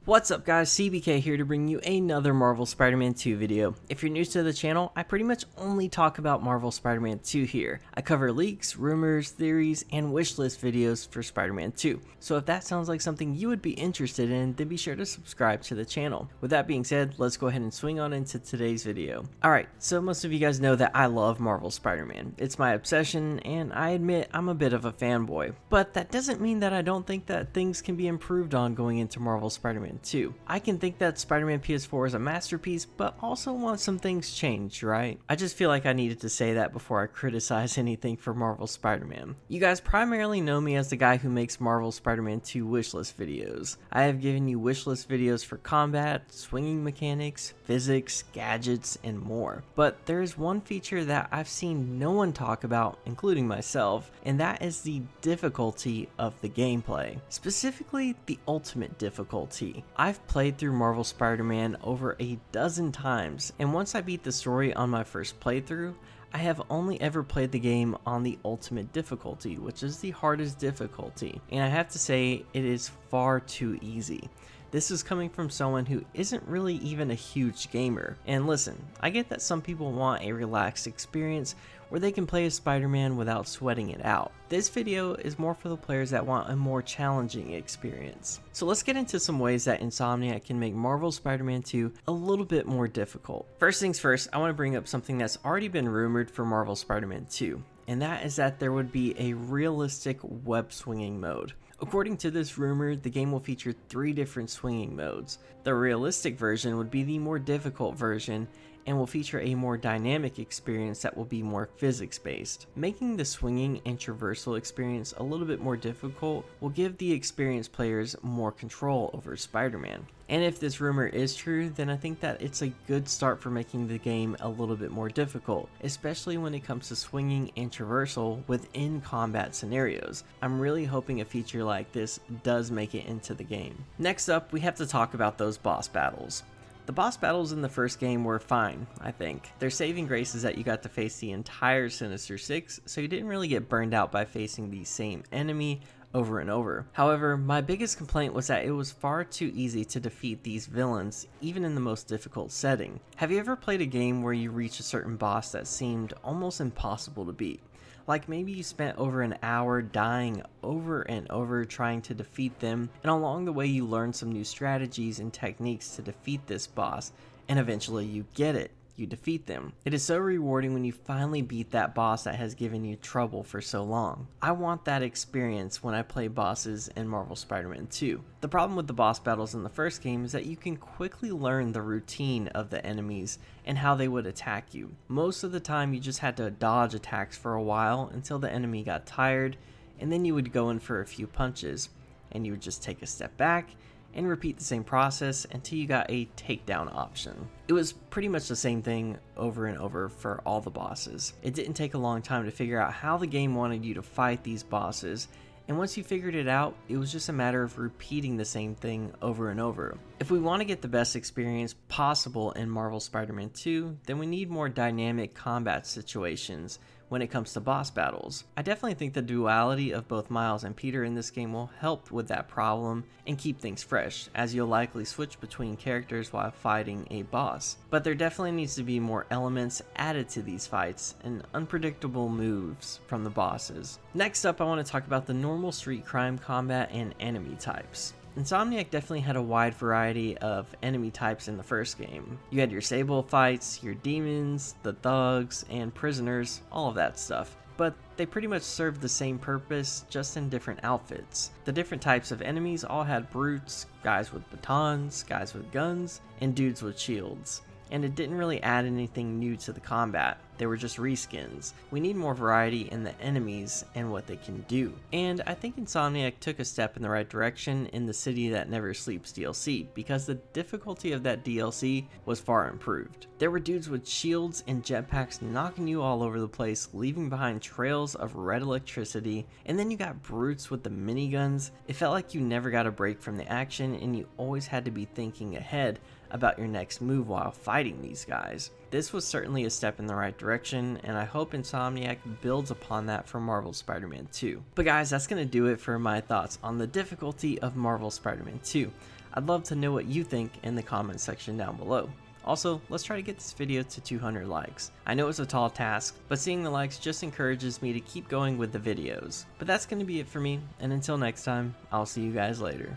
What's up guys, CBK here to bring you another Marvel Spider-Man 2 video. If you're new to the channel, I pretty much only talk about Marvel Spider-Man 2 here. I cover leaks, rumors, theories, and wishlist videos for Spider-Man 2. So if that sounds like something you would be interested in, then be sure to subscribe to the channel. With that being said, let's go ahead and swing on into today's video. Alright, so most of you guys know that I love Marvel Spider-Man. It's my obsession, and I admit I'm a bit of a fanboy. But that doesn't mean that I don't think that things can be improved on going into Marvel Spider-Man 2. I can think that Spider-Man PS4 is a masterpiece, but also want some things changed, right? I just feel like I needed to say that before I criticize anything for Marvel Spider-Man. You guys primarily know me as the guy who makes Marvel Spider-Man 2 wishlist videos. I have given you wishlist videos for combat, swinging mechanics, physics, gadgets, and more. But there is one feature that I've seen no one talk about, including myself, and that is the difficulty of the gameplay. Specifically, the ultimate difficulty. I've played through Marvel Spider-Man over a dozen times, and once I beat the story on my first playthrough, I have only ever played the game on the ultimate difficulty, which is the hardest difficulty, and I have to say it is far too easy. This is coming from someone who isn't really even a huge gamer. And listen, I get that some people want a relaxed experience where they can play as Spider-Man without sweating it out. This video is more for the players that want a more challenging experience. So let's get into some ways that Insomniac can make Marvel Spider-Man 2 a little bit more difficult. First things first, I want to bring up something that's already been rumored for Marvel Spider-Man 2. And that is that there would be a realistic web swinging mode. According to this rumor, the game will feature 3 different swinging modes. The realistic version would be the more difficult version and will feature a more dynamic experience that will be more physics based. Making the swinging and traversal experience a little bit more difficult will give the experienced players more control over Spider-Man. And if this rumor is true, then I think that it's a good start for making the game a little bit more difficult, especially when it comes to swinging and traversal within combat scenarios. I'm really hoping a feature like this does make it into the game. Next up, we have to talk about those boss battles. The boss battles in the first game were fine, I think. Their saving grace is that you got to face the entire Sinister Six, so you didn't really get burned out by facing the same enemy over and over. However, my biggest complaint was that it was far too easy to defeat these villains, even in the most difficult setting. Have you ever played a game where you reach a certain boss that seemed almost impossible to beat? Like maybe you spent over an hour dying over and over trying to defeat them, and along the way you learn some new strategies and techniques to defeat this boss, and eventually you get it. You defeat them. It is so rewarding when you finally beat that boss that has given you trouble for so long. I want that experience when I play bosses in Marvel Spider-Man 2. The problem with the boss battles in the first game is that you can quickly learn the routine of the enemies and how they would attack you. Most of the time you just had to dodge attacks for a while until the enemy got tired, and then you would go in for a few punches, and you would just take a step back and repeat the same process until you got a takedown option. It was pretty much the same thing over and over for all the bosses. It didn't take a long time to figure out how the game wanted you to fight these bosses, and once you figured it out, it was just a matter of repeating the same thing over and over. If we want to get the best experience possible in Marvel Spider-Man 2, then we need more dynamic combat situations when it comes to boss battles. I definitely think the duality of both Miles and Peter in this game will help with that problem and keep things fresh, as you'll likely switch between characters while fighting a boss. But there definitely needs to be more elements added to these fights and unpredictable moves from the bosses. Next up, I want to talk about the normal street crime combat and enemy types. Insomniac definitely had a wide variety of enemy types in the first game. You had your Sable fights, your demons, the thugs, and prisoners, all of that stuff. But they pretty much served the same purpose, just in different outfits. The different types of enemies all had brutes, guys with batons, guys with guns, and dudes with shields. And it didn't really add anything new to the combat. They were just reskins. We need more variety in the enemies and what they can do. And I think Insomniac took a step in the right direction in the City That Never Sleeps DLC, because the difficulty of that DLC was far improved. There were dudes with shields and jetpacks knocking you all over the place, leaving behind trails of red electricity, and then you got brutes with the miniguns. It felt like you never got a break from the action, and you always had to be thinking ahead about your next move while fighting these guys. This was certainly a step in the right direction, and I hope Insomniac builds upon that for Marvel Spider-Man 2. But guys, that's going to do it for my thoughts on the difficulty of Marvel Spider-Man 2. I'd love to know what you think in the comment section down below. Also, let's try to get this video to 200 likes. I know it's a tall task, but seeing the likes just encourages me to keep going with the videos. But that's going to be it for me, and until next time, I'll see you guys later.